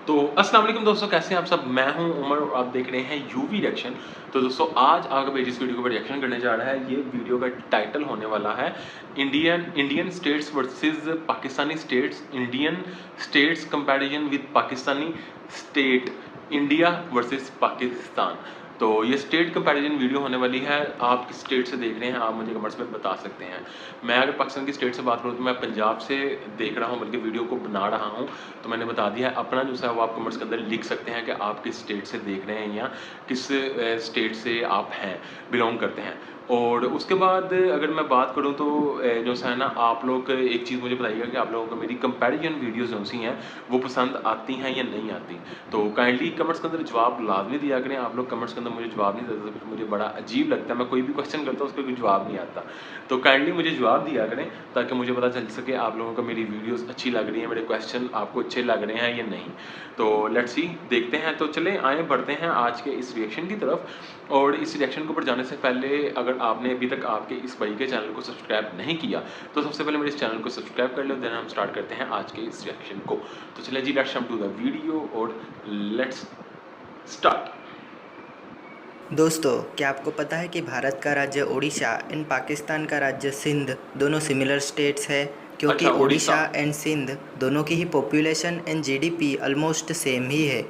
तो अस्सलाम वालेकुम दोस्तों, कैसे हैं आप सब। मैं हूं उमर और आप देख रहे हैं यूवी रिएक्शन। तो दोस्तों आज अगर जिस वीडियो पर रिएक्शन करने जा रहा है, ये वीडियो का टाइटल होने वाला है Indian states versus Pakistani states, Indian states comparison with Pakistani state, India versus Pakistan. तो ये स्टेट कंपैरिजन वीडियो होने वाली है। आप किस स्टेट से देख रहे हैं आप मुझे कमेंट्स में बता सकते हैं। मैं अगर पाकिस्तान की स्टेट से बात करूँ तो मैं पंजाब से देख रहा हूँ, बल्कि वीडियो को बना रहा हूँ। तो मैंने बता दिया है, अपना जो है वो आप कमेंट्स के अंदर लिख सकते हैं कि आप किस स्टेट से देख रहे हैं या किस स्टेट से आप हैं, बिलोंग करते हैं। और उसके बाद अगर मैं बात करूं तो जो है ना, आप लोग एक चीज़ मुझे बताइएगा कि आप लोगों को मेरी कंपैरिजन वीडियोस जो सी हैं वो पसंद आती हैं या नहीं आती। तो काइंडली कमेंट्स के अंदर जवाब लाजमी दिया करें। आप लोग कमेंट्स के अंदर मुझे जवाब नहीं देते तो मुझे बड़ा अजीब लगता है। मैं कोई भी क्वेश्चन करता हूँ उसका कोई जवाब नहीं आता। तो काइंडली मुझे जवाब दिया करें ताकि मुझे पता चल सके आप लोगों को मेरी वीडियोज़ अच्छी लग रही हैं, मेरे क्वेश्चन आपको अच्छे लग रहे हैं या नहीं। तो लेट्स सी, देखते हैं। तो चलें आए बढ़ते हैं आज के इस रिएक्शन की तरफ। और इस रिएक्शन के ऊपर जाने से पहले अगर आपने अभी तक आपके इस भाई के चैनल को सब्सक्राइब नहीं किया तो सबसे पहले मेरे इस चैनल को सब्सक्राइब कर लो, देन हम स्टार्ट करते हैं आज के इस रिएक्शन को। तो चलिए जी, let's jump to the video और लेट्स स्टार्ट। दोस्तों, क्या आपको पता है कि भारत का राज्य ओडिशा एंड पाकिस्तान का राज्य सिंध दोनों सिमिलर स्टेट्स है, क्योंकि अच्छा, ओडिशा एंड सिंध दोनों की ही population and GDP almost same ही है।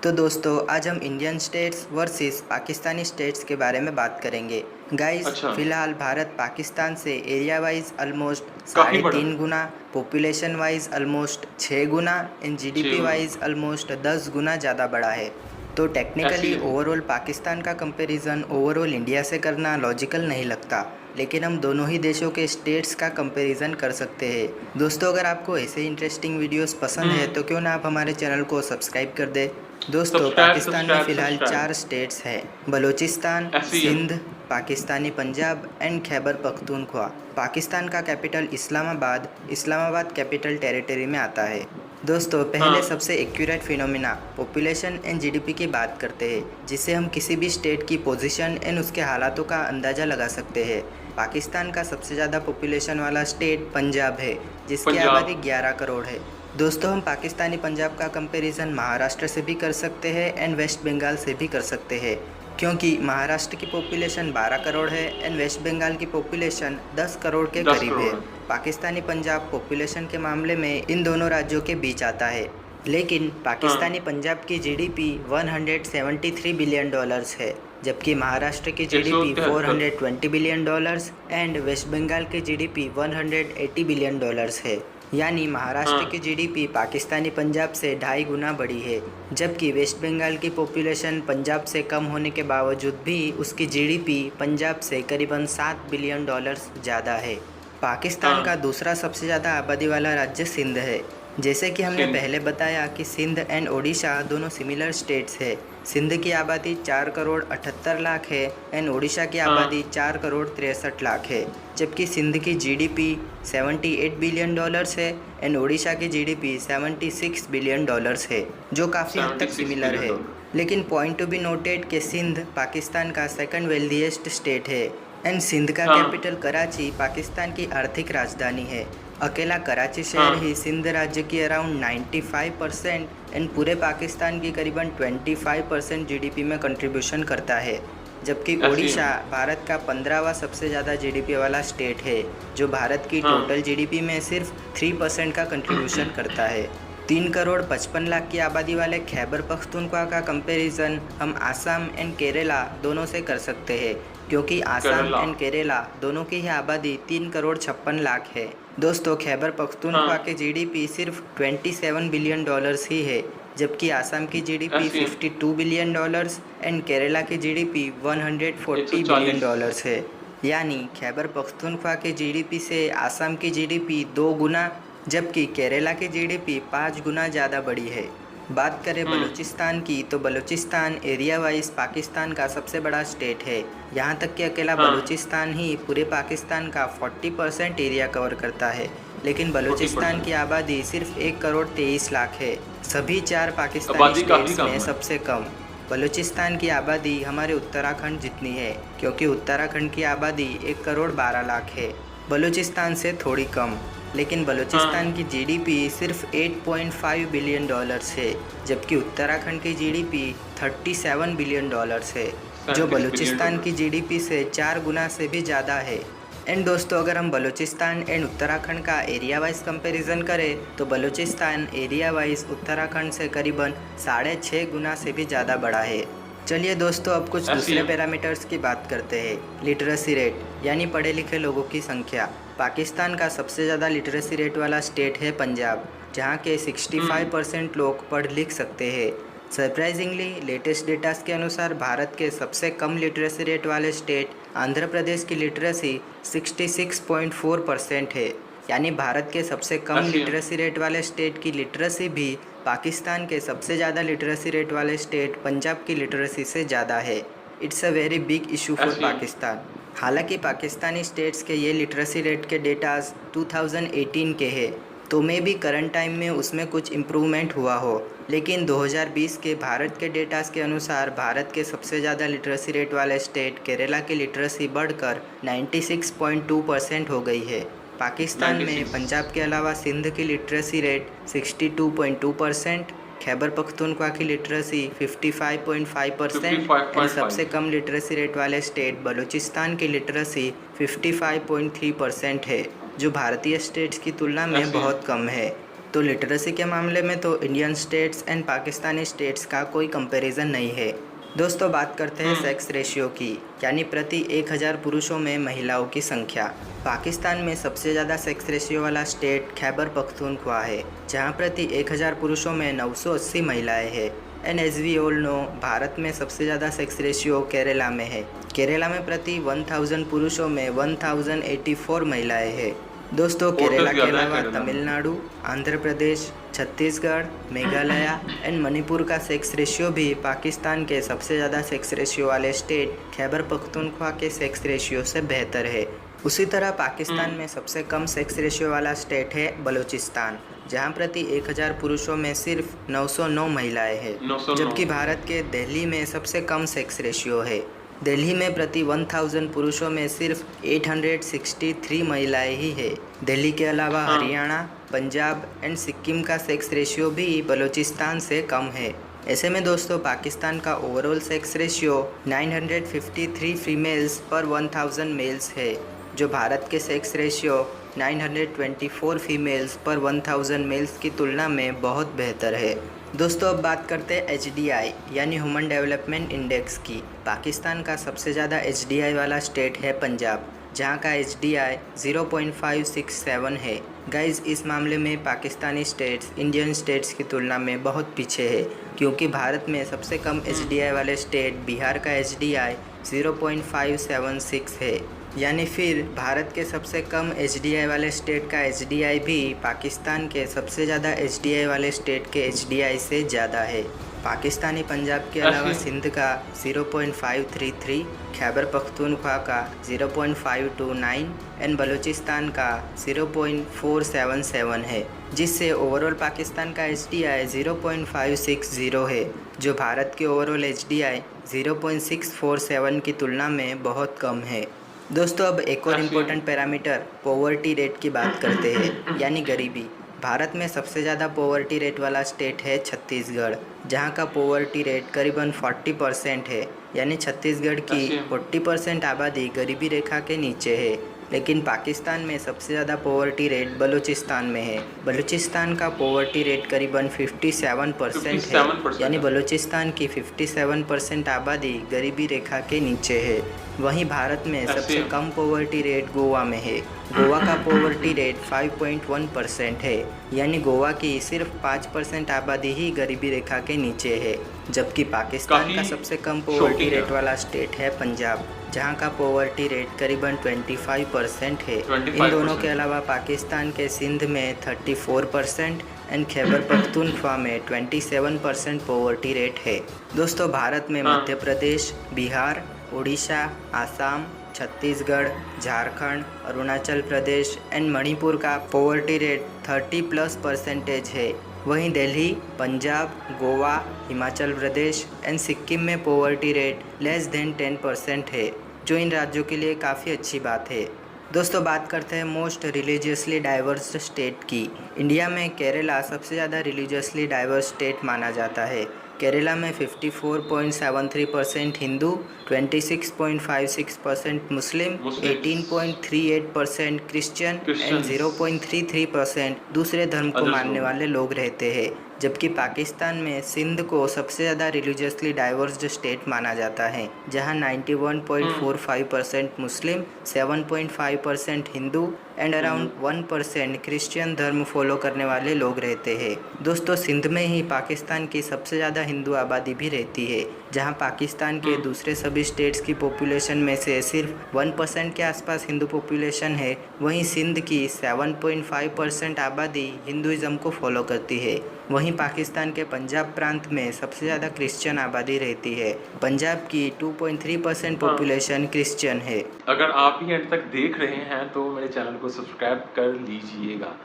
तो दोस्तों, आज हम Indian states versus Pakistani states के बारे में बात करेंगे। गाइस, अच्छा, फिलहाल भारत पाकिस्तान से एरिया वाइज ऑलमोस्ट काफ़ी बड़ा 3.5 गुना, पॉपुलेशन वाइज ऑलमोस्ट 6 गुना एंड जीडीपी वाइज ऑलमोस्ट 10 गुना ज़्यादा बड़ा है। तो टेक्निकली ओवरऑल पाकिस्तान का कंपैरिजन ओवरऑल इंडिया से करना लॉजिकल नहीं लगता, लेकिन हम दोनों ही देशों के स्टेट्स का कंपैरिजन कर सकते हैं। दोस्तों, अगर आपको ऐसे इंटरेस्टिंग वीडियोस पसंद है तो क्यों ना आप हमारे चैनल को सब्सक्राइब कर दे। दोस्तों, पाकिस्तान में फ़िलहाल 4 स्टेट्स हैं: बलूचिस्तान, सिंध, पाकिस्तानी पंजाब एंड खैबर पख्तूनख्वा। पाकिस्तान का capital Islamabad, Islamabad capital territory में आता है। दोस्तों, पहले सबसे accurate phenomena population and GDP की बात करते हैं, जिससे हम किसी भी स्टेट की पोजीशन एंड उसके हालातों का अंदाज़ा लगा सकते हैं। पाकिस्तान का सबसे ज़्यादा पॉपुलेशन वाला स्टेट पंजाब है, जिसकी आबादी 11 करोड़ है। दोस्तों, हम पाकिस्तानी पंजाब का कंपैरिजन महाराष्ट्र से भी कर सकते हैं एंड वेस्ट बंगाल से भी कर सकते हैं, क्योंकि महाराष्ट्र की पॉपुलेशन 12 करोड़ है एंड वेस्ट बंगाल की पॉपुलेशन 10 करोड़ के करीब है। पाकिस्तानी पंजाब पॉपुलेशन के मामले में इन दोनों राज्यों के बीच आता है, लेकिन पाकिस्तानी पंजाब की जीडीपी 173 बिलियन डॉलर्स है, जबकि महाराष्ट्र की GDP 420 billion dollars and West Bengal की जीडीपी 180 बिलियन डॉलर्स है। यानी महाराष्ट्र की जीडीपी पाकिस्तानी पंजाब से 2.5 गुना बड़ी है, जबकि वेस्ट बंगाल की पॉपुलेशन पंजाब से कम होने के बावजूद भी उसकी जीडीपी पंजाब से करीबन 7 बिलियन डॉलर्स ज़्यादा है। पाकिस्तान का दूसरा सबसे ज़्यादा आबादी वाला राज्य सिंध है। जैसे कि हमने पहले बताया कि सिंध एंड ओडिशा दोनों सिमिलर स्टेट्स है। सिंध की आबादी 4 करोड़ 78 लाख है एंड ओडिशा की आबादी 4 करोड़ 63 लाख है, जबकि सिंध की जीडीपी 78 बिलियन डॉलर्स है एंड ओडिशा की जीडीपी 76 बिलियन डॉलर्स है, जो काफ़ी हद तक सिमिलर है। लेकिन पॉइंट टू बी नोटेड कि सिंध पाकिस्तान का सेकंड वेल्दीएस्ट स्टेट है एंड सिंध का कैपिटल कराची पाकिस्तान की आर्थिक राजधानी है। अकेला कराची शहर ही सिंध राज्य की अराउंड 95% एंड पूरे पाकिस्तान की करीबन 25% जीडीपी में कंट्रीब्यूशन करता है, जबकि ओडिशा भारत का 15वां सबसे ज़्यादा जीडीपी वाला स्टेट है, जो भारत की टोटल जीडीपी में सिर्फ 3% का कंट्रीब्यूशन करता है। 3 करोड़ 55 लाख की आबादी वाले खैबर पख्तूनख्वा का कंपैरिजन हम आसाम एंड केरला दोनों से कर सकते हैं, क्योंकि आसाम एंड केरला दोनों की ही आबादी 3 करोड़ 56 लाख है। दोस्तों, खैबर पख्तूनख्वा के जीडीपी सिर्फ 27 बिलियन डॉलर्स ही है, जबकि आसाम की GDP 52 billion dollars and Kerala की जीडीपी 140 बिलियन डॉलर्स है। यानी खैबर पख्तूनख्वा के जीडीपी से आसाम की जीडीपी 2 गुना, जबकि केरला की जीडीपी 5 गुना ज़्यादा बड़ी है। बात करें बलूचिस्तान की, तो बलूचिस्तान एरिया वाइज पाकिस्तान का सबसे बड़ा स्टेट है। यहाँ तक कि अकेला बलूचिस्तान ही पूरे पाकिस्तान का 40% एरिया कवर करता है, लेकिन बलूचिस्तान की आबादी सिर्फ 1 करोड़ 23 लाख है, सभी 4 पाकिस्तानी स्टेट्स में सबसे कम। बलूचिस्तान की आबादी हमारे उत्तराखंड जितनी है, क्योंकि उत्तराखंड की आबादी 1 करोड़ 12 लाख है, बलूचिस्तान से थोड़ी कम। लेकिन बलूचिस्तान की जीडीपी सिर्फ 8.5 बिलियन डॉलर्स है, जबकि उत्तराखंड की जीडीपी 37 बिलियन डॉलर्स है, जो 37 बलूचिस्तान बिलियन की जीडीपी से 4 गुना से भी ज़्यादा है। एंड दोस्तों, अगर हम बलूचिस्तान एंड उत्तराखंड का एरिया वाइज कंपैरिजन करें तो बलूचिस्तान एरिया वाइज उत्तराखंड से करीबन 6.5 गुना से भी ज़्यादा बड़ा है। चलिए दोस्तों, अब कुछ दूसरे पैरामीटर्स की बात करते हैं। लिटरेसी रेट यानी पढ़े लिखे लोगों की संख्या। पाकिस्तान का सबसे ज़्यादा लिटरेसी रेट वाला स्टेट है पंजाब, जहाँ के 65% लोग पढ़ लिख सकते हैं। सरप्राइजिंगली लेटेस्ट डेटा के अनुसार भारत के सबसे कम लिटरेसी रेट वाले स्टेट आंध्र प्रदेश की लिटरेसी 66.4% है। यानी भारत के सबसे कम लिटरेसी रेट वाले स्टेट की लिटरेसी भी पाकिस्तान के सबसे ज़्यादा लिटरेसी रेट वाले स्टेट पंजाब की लिटरेसी से ज़्यादा है। It's a very big issue for Pakistan. हालांकि पाकिस्तानी स्टेट्स के ये लिटरेसी रेट के डेटाज 2018 के हैं, तो मे भी करंट टाइम में उसमें कुछ इम्प्रूवमेंट हुआ हो, लेकिन 2020 के भारत के डेटास के अनुसार भारत के सबसे ज़्यादा लिटरेसी रेट वाले स्टेट केरला की लिटरेसी बढ़कर 96.2% हो गई है। पाकिस्तान में पंजाब के अलावा सिंध की लिटरेसी रेट 62.2%, खैबर पख्तूनख्वा की लिटरेसी 55.5% और सबसे कम लिटरेसी रेट वाले स्टेट बलूचिस्तान की लिटरेसी 55.3% है, जो भारतीय स्टेट्स की तुलना में बहुत कम है। तो लिटरेसी के मामले में तो Indian states and Pakistani states का कोई कंपैरिजन नहीं है। दोस्तों, बात करते हैं सेक्स रेशियो की, यानी प्रति 1000 पुरुषों में महिलाओं की संख्या। पाकिस्तान में सबसे ज़्यादा सेक्स रेशियो वाला स्टेट खैबर पख्तूनख्वा है, जहां प्रति 1000 पुरुषों में 980 महिलाएं हैं। And as we all know, Bharat में सबसे ज़्यादा सेक्स रेशियो केरला में है। केरला में प्रति 1000 पुरुषों में 1084 महिलाएं हैं। दोस्तों, केरला के अलावा तमिलनाडु, आंध्र प्रदेश, छत्तीसगढ़, मेघालय एंड मणिपुर का सेक्स रेशियो भी पाकिस्तान के सबसे ज़्यादा सेक्स रेशियो वाले स्टेट खैबर पख्तूनख्वा के सेक्स रेशियो से बेहतर है। उसी तरह पाकिस्तान में सबसे कम सेक्स रेशियो वाला स्टेट है बलूचिस्तान, जहां प्रति 1000 पुरुषों में सिर्फ 909 महिलाएं हैं, जबकि भारत के दिल्ली में सबसे कम सेक्स रेशियो है। दिल्ली में प्रति 1000 पुरुषों में सिर्फ 863 महिलाएं ही है। दिल्ली के अलावा हरियाणा, पंजाब एंड सिक्किम का सेक्स रेशियो भी बलूचिस्तान से कम है। ऐसे में दोस्तों, पाकिस्तान का ओवरऑल सेक्स रेशियो 953 फीमेल्स पर 1000 मेल्स है, जो भारत के सेक्स रेशियो 924 फीमेल्स पर 1000 मेल्स की तुलना में बहुत बेहतर है। दोस्तों, अब बात करते हैं HDI यानी ह्यूमन डेवलपमेंट इंडेक्स की। पाकिस्तान का सबसे ज़्यादा HDI वाला स्टेट है पंजाब, जहां का HDI 0.567 है। गाइज, इस मामले में पाकिस्तानी स्टेट्स इंडियन स्टेट्स की तुलना में बहुत पीछे है, क्योंकि भारत में सबसे कम HDI वाले स्टेट बिहार का HDI 0.576 है। यानी फिर भारत के सबसे कम HDI वाले स्टेट का HDI भी पाकिस्तान के सबसे ज़्यादा HDI वाले स्टेट के HDI से ज़्यादा है। पाकिस्तानी पंजाब के अलावा सिंध का 0.533, खैबर पख्तूनख्वा का 0.529 एंड बलूचिस्तान का 0.477 है, जिससे ओवरऑल पाकिस्तान का HDI 0.560 है, जो भारत के ओवरऑल HDI 0.647 की तुलना में बहुत कम है। दोस्तों, अब एक और इम्पोर्टेंट पैरामीटर पॉवर्टी रेट की बात करते हैं, यानी गरीबी। भारत में सबसे ज़्यादा पॉवर्टी रेट वाला स्टेट है छत्तीसगढ़, जहां का पॉवर्टी रेट करीबन 40% है। यानी छत्तीसगढ़ की 40% आबादी गरीबी रेखा के नीचे है। लेकिन पाकिस्तान में सबसे ज़्यादा पॉवर्टी रेट बलूचिस्तान में है। बलूचिस्तान का पॉवर्टी रेट करीबन 57% है, यानी बलूचिस्तान की 57% आबादी गरीबी रेखा के नीचे है। वहीं भारत में सबसे कम पॉवर्टी रेट गोवा में है। गोवा का पॉवर्टी रेट 5.1% है, यानी गोवा की सिर्फ 5% आबादी ही गरीबी रेखा के नीचे है। जबकि पाकिस्तान का सबसे कम पॉवर्टी रेट वाला स्टेट है पंजाब, जहां का पॉवर्टी रेट करीबन 25% है। इन दोनों के अलावा पाकिस्तान के सिंध में 34% एंड खैबर पख्तूनख्वा में 27% पॉवर्टी रेट है। दोस्तों, भारत में मध्य प्रदेश, बिहार, उड़ीसा, आसाम, छत्तीसगढ़, झारखंड, अरुणाचल प्रदेश एंड मणिपुर का पॉवर्टी रेट 30+ % है। वहीं दिल्ली, पंजाब, गोवा, हिमाचल प्रदेश एंड सिक्किम में पॉवर्टी रेट लेस देन 10% है, जो इन राज्यों के लिए काफ़ी अच्छी बात है। दोस्तों बात करते हैं मोस्ट रिलीजियसली डाइवर्स स्टेट की। इंडिया में केरला सबसे ज़्यादा रिलीजियसली डाइवर्स स्टेट माना जाता है। केरला में 54.73% हिंदू, 26.56% मुस्लिम, मुस्लिम्स 18.38% क्रिश्चियन एंड क्रिश्चियंस 0.33% दूसरे धर्म को अदर्स मानने लोग वाले लोग रहते हैं। जबकि पाकिस्तान में सिंध को सबसे ज़्यादा रिलीजियसली डाइवर्स स्टेट माना जाता है, जहां 91.45% मुस्लिम, 7.5% हिंदू एंड अराउंड 1% क्रिश्चियन धर्म फॉलो करने वाले लोग रहते हैं। दोस्तों सिंध में ही पाकिस्तान की सबसे ज़्यादा हिंदू आबादी भी रहती है, जहां पाकिस्तान के दूसरे सभी स्टेट्स की पॉपुलेशन में से सिर्फ 1% के आसपास हिंदू पॉपुलेशन है। वहीं सिंध की 7.5% आबादी हिंदुज़म को फॉलो करती है। वहीं पाकिस्तान के पंजाब प्रांत में सबसे ज़्यादा क्रिश्चियन आबादी रहती है। पंजाब की 2.3% हाँ। पॉपुलेशन क्रिश्चियन है। अगर आप भी एंड तक देख रहे हैं तो मेरे चैनल को सब्सक्राइब कर लीजिएगा।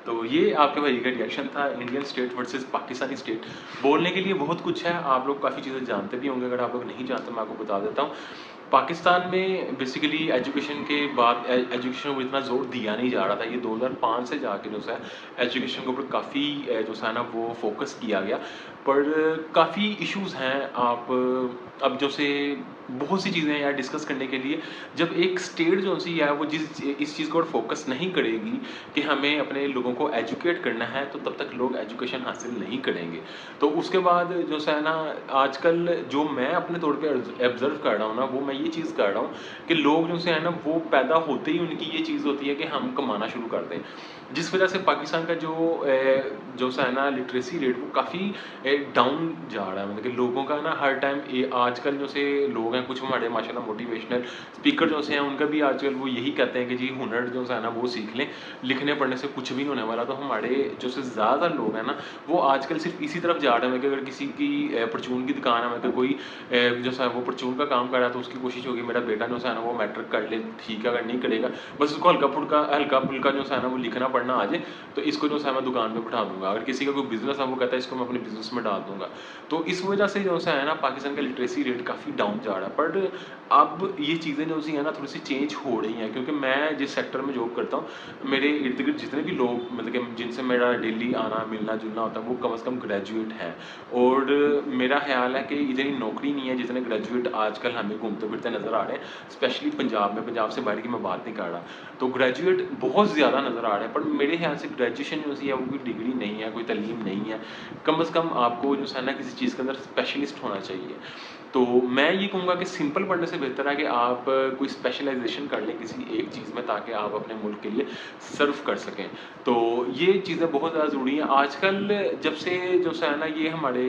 तो ये आपके भाई का रिएक्शन था Indian state versus Pakistani state. बोलने के लिए बहुत कुछ है, आप लोग काफ़ी चीज़ें जानते भी होंगे। अगर आप लोग नहीं जानते मैं आपको बता देता हूँ। पाकिस्तान में बेसिकली एजुकेशन के बाद एजुकेशन को इतना जोर दिया नहीं जा रहा था। ये 2005 से जाके जो है एजुकेशन के ऊपर काफ़ी जो है ना वो फोकस किया गया। पर काफ़ी इश्यूज हैं। आप अब जो से बहुत सी चीज़ें हैं यार डिस्कस करने के लिए। जब एक स्टेट जो सी है वो इस चीज़ को फोकस नहीं करेगी कि हमें अपने लोगों को एजुकेट करना है, तो तब तक लोग एजुकेशन हासिल नहीं करेंगे। तो उसके बाद जो है ना आजकल जो मैं अपने तौर पे ऑब्जर्व कर रहा हूँ ना, वो मैं ये चीज़ कर रहा हूँ कि लोग जो है ना वो पैदा होते ही उनकी ये चीज़ होती है कि हम कमाना शुरू कर दें। जिस वजह से पाकिस्तान का जो है ना लिटरेसी रेट वो काफ़ी डाउन जा रहा है। मतलब कि लोगों का ना हर टाइम आजकल जो से लोग हैं, कुछ हमारे माशाल्लाह मोटिवेशनल स्पीकर जो से हैं, उनका भी आजकल वो यही कहते हैं कि जी हुनर जो है ना वो सीख लें, लिखने पढ़ने से कुछ भी नहीं होने वाला। तो हमारे जो से ज़्यादा लोग हैं ना वो आजकल सिर्फ इसी तरफ जा रहे हैं कि अगर किसी की परचून की दुकान है, मतलब कोई जो है वो परचून का काम कर रहा है, तो उसकी कोशिश होगी मेरा बेटा जो है ना वो मैट्रिक कर ले, ठीक है। अगर नहीं करेगा बस उसको हल्का फुल्का जो है ना वो लिखना पढ़ना आ जाए, तो इसको जो है मैं दुकान पे बिठा दूंगा। अगर किसी का कोई बिजनेस है वो कहता है इसको मैं अपने बिजनेस में डाल दूंगा। तो इस वजह से जो है ना पाकिस्तान का लिटरेसी रेट काफ़ी डाउन जा रहा है। बट अब ये चीज़ें जो सी है ना थोड़ी सी चेंज हो रही हैं, क्योंकि मैं जिस सेक्टर में जॉब करता हूँ, मेरे इर्द गिर्द जितने भी लोग मतलब कि जिनसे मेरा डेली आना मिलना जुलना होता है वो कम से कम ग्रेजुएट हैं। और मेरा ख्याल है कि इतनी नौकरी नहीं है जितने ग्रेजुएट आजकल हमें घूमते फिरते नज़र आ रहे हैं, स्पेशली पंजाब में। पंजाब से बाहर की मैं बात नहीं कर रहा, तो ग्रेजुएट बहुत ज़्यादा नज़र आ रहे हैं। पर मेरे ख्याल से ग्रेजुएशन जो सी है वो कोई डिग्री नहीं है, कोई तालीम नहीं है। कम से कम आपको जो है ना किसी चीज़ के अंदर स्पेशलिस्ट होना चाहिए। तो मैं ये कहूँगा कि सिंपल पढ़ने से बेहतर है कि आप कोई स्पेशलाइजेशन कर लें किसी एक चीज़ में, ताकि आप अपने मुल्क के लिए सर्व कर सकें। तो ये चीज़ें बहुत ज़्यादा ज़रूरी हैं आजकल। जब से जो है ना ये हमारे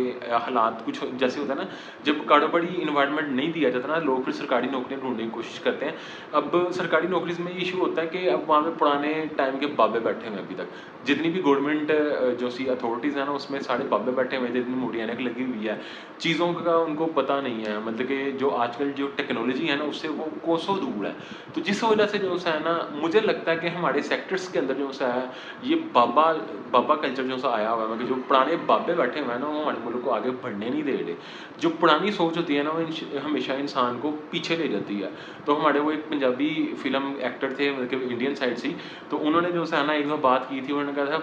हालात कुछ जैसे होता है ना, जब कारोबारी इन्वायरमेंट नहीं दिया जाता ना, लोग फिर सरकारी नौकरियाँ ढूंढने की कोशिश करते हैं। अब सरकारी नौकरी में ये इशू होता है कि अब वहाँ पे पुराने टाइम के बाबे बैठे हुए हैं। अभी तक जितनी भी गवर्नमेंट जो सी अथॉरिटीज़ हैं ना, उसमें सारे बाबे बैठे हुए हैं, जितनी मोटी ऐनक लगी हुई है, चीज़ों का उनको पता नहीं है। मतलब कि जो आजकल जो टेक्नोलॉजी है ना उससे वो कोसों दूर है। तो जिस वजह से जो है ना मुझे लगता है कि हमारे सेक्टर्स के अंदर जो है ये बाबा कल्चर जो सा आया हुआ है, मतलब जो पुराने बाबे बैठे हुए हैं ना वो हमारे मुल्क को आगे बढ़ने नहीं दे रहे। जो पुरानी सोच होती है ना वो हमेशा इंसान को पीछे ले जाती है। तो हमारे वो एक पंजाबी फिल्म एक्टर थे, मतलब कि इंडियन साइड से, तो उन्होंने जो है ना एक बार बात की थी। उन्होंने कहा था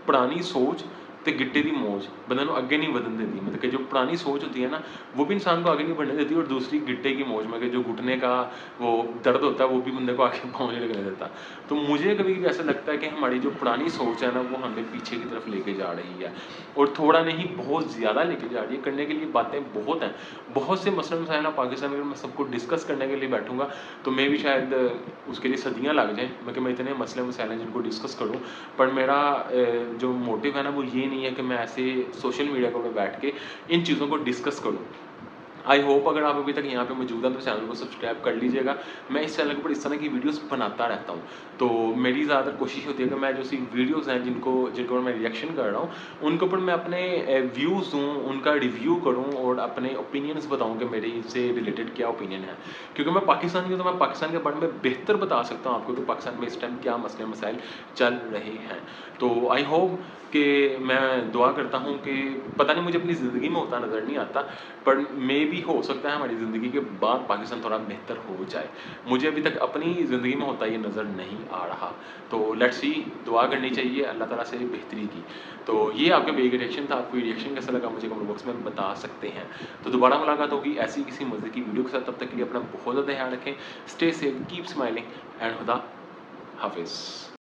पुरानी सोच ते गिट्टे दी मौज बंदे नूं अगे नहीं वधन देती। मतलब कि जो पुरानी सोच होती है ना वो भी इंसान को आगे नहीं बढ़ने देती, और दूसरी गिट्टे की मौज में कि जो घुटने का वो दर्द होता है वो भी बंदे को आगे पाँव नहीं लगने देता। तो मुझे कभी कभी ऐसा लगता है कि हमारी जो पुरानी सोच है ना वो हमें पीछे की तरफ लेके जा रही है, और थोड़ा नहीं बहुत ज़्यादा लेके जा रही है। करने के लिए बातें बहुत हैं, बहुत से मसले मसाइल हैं पाकिस्तान में। अगर मैं सबको डिस्कस करने के लिए बैठूंगा तो मैं भी शायद उसके लिए सदियाँ लग जाएँ, मैं कि मैं इतने मसले मसाइल हैं जिनको डिस्कस करूँ। पर मेरा जो मोटिव है ना वो ये नहीं है कि मैं ऐसे सोशल मीडिया पर बैठ के इन चीज़ों को डिस्कस करूँ। आई होप अगर आप अभी तक यहाँ पे मौजूद हैं तो चैनल को सब्सक्राइब कर लीजिएगा। मैं इस चैनल के ऊपर इस तरह की वीडियोस बनाता रहता हूँ। तो मेरी ज़्यादातर कोशिश होती है कि मैं जो सी वीडियोस हैं जिनको मैं रिएक्शन कर रहा हूँ उनके ऊपर मैं अपने व्यूज़ दूँ, उनका रिव्यू करूँ और अपने ओपिनियंस बताऊँ कि मेरे इससे रिलेटेड क्या ओपिनियन है। क्योंकि मैं पाकिस्तानी हूँ तो मैं पाकिस्तान के बारे में बेहतर बता सकता हूँ आपको कि पाकिस्तान में इस टाइम क्या मसले मसाइल चल रहे हैं। तो आई होप कि मैं दुआ करता हूँ कि पता नहीं मुझे अपनी ज़िंदगी में होता नज़र नहीं आता, पर मे भी हो सकता है हमारी ज़िंदगी के बाद पाकिस्तान थोड़ा बेहतर हो जाए। मुझे अभी तक अपनी ज़िंदगी में होता ये नज़र नहीं आ रहा। तो लेट्स सी, दुआ करनी चाहिए अल्लाह ताला से बेहतरी की। तो ये आपका मेरी रिएक्शन था। आपको ये रिएक्शन कैसा लगा मुझे कमेंट बॉक्स में बता सकते हैं। तो दोबारा मुलाकात होगी ऐसी किसी मज़े की वीडियो के साथ। तब तक के लिए अपना बहुत ज़्यादा ध्यान रखें। Stay safe, keep smiling and खुदा हाफिज़।